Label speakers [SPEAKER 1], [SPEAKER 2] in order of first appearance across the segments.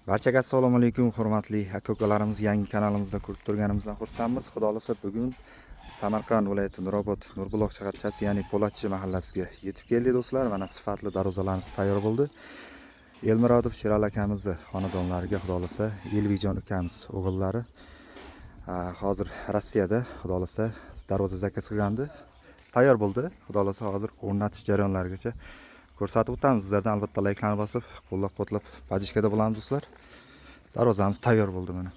[SPEAKER 1] Barchaga assalomu alaykum, hurmatli aka-ukalarimiz, yangi kanalimizda ko'rib turganimizdan xursandmiz. Xudo xolasa bugun Samarqand viloyati Nurobod Nurbuloq shaharchasi, ya'ni Po'latchi mahallasiga yetib keldik do'stlar. Mana sifatli darvozalarimiz tayyor bo'ldi. Elmurodov Sherali akamizning xonadonlariga xudo xolasa Elvijon ukamiz o'g'illari hozir Rossiyada xudo xolasa darvoza zakaz qilgandi. Tayyor bo'ldi. Xudo xolasa hozir o'rnatish jarayonlarigacha ko'rsatib o'tamiz. Sizlardan albatta layklarni bosib, qo'llab-quvvatlab bajishkada bo'lamiz do'stlar. Darvozamiz tayyor bo'ldi mana.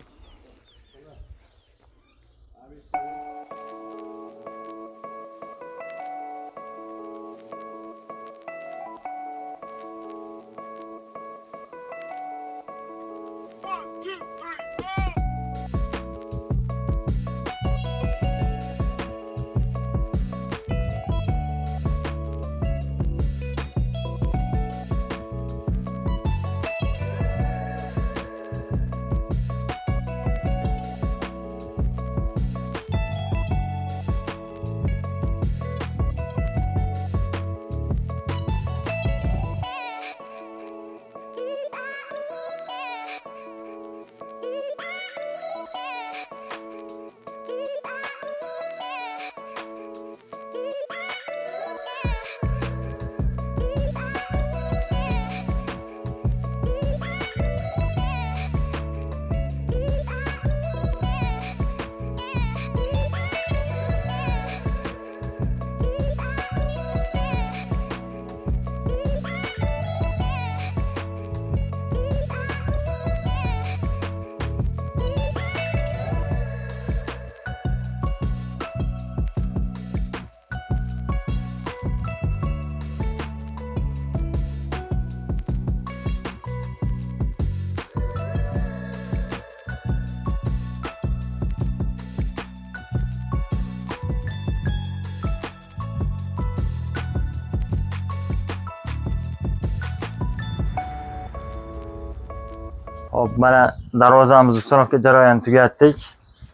[SPEAKER 2] Hop, mana darvozamizni uстановka jarayonini tugatdik.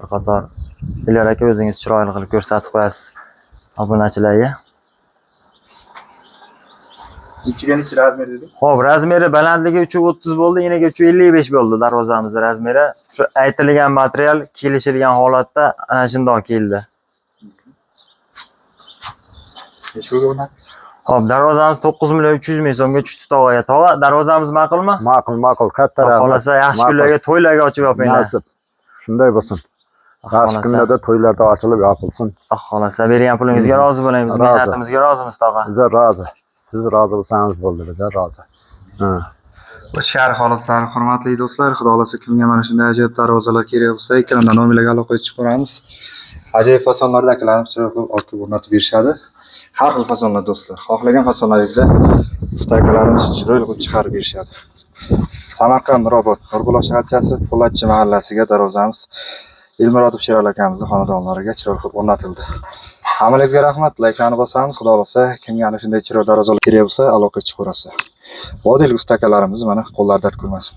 [SPEAKER 2] Bir qator Ilyos aka o'zingiz chiroyli qilib ko'rsatib qo'yasiz obunachilarga.
[SPEAKER 1] Ichiga necha razmer dedik?
[SPEAKER 2] Hop, razmeri balandligi 330 bo'ldi, eniga 355 bo'ldi darvozamizning razmeri. Shu aytilgan material kelishilgan holatda ana shundoq keldi.
[SPEAKER 1] Nechga o'rnatdik?
[SPEAKER 2] Hop, darvozamiz 9.300.000 so'mga tushdi tog'aga. Tog'a, darvozamiz ma'qulmi?
[SPEAKER 3] Ma'qul, katta rahmat.
[SPEAKER 2] Xolasa yaxshi kunlarga, to'ylarga ochib yopinglar.
[SPEAKER 3] Nasib. Shunday bo'lsin. Yaxshi kunlarda to'ylarda ochilib yopilsin.
[SPEAKER 2] Xolasa bergan pulingizga rozi bo'lamiz, mehnatimizga rozimiz tog'a.
[SPEAKER 3] Biz rozi. Siz rozi bo'lsangiz bo'ldi, biz rozi.
[SPEAKER 1] Shahar holatlari, hurmatli do'stlar, xudo xolasa kimga mana shunday ajoyib darvozalar kerak bo'lsa, ekranda nomerlarga aloqa qilib chiqaramiz. Ajoyib fasonlarda akalarimiz chiroyli olib o'rnatib berishadi. Har xil fasonlar do'stlar. Xohlagan fasonlaringizda usta akalarimiz chiroyli qilib chiqarib berishadi. Samarqand Nurobod Nurbuloq shaharchasi Po'latchi mahallasiga darvozamiz Elmurodov Sherali akamizning xonadonlariga chiroyli qilib o'rnatildi. Hammangizga rahmat, layklarni bosamiz. Xudo xolasa kimga ana shunday chiroyli darvozalar kerak bo'lsa, aloqa chiqarasiz. Vodil usta akalarimiz mana qo'llarida ko'rmasin.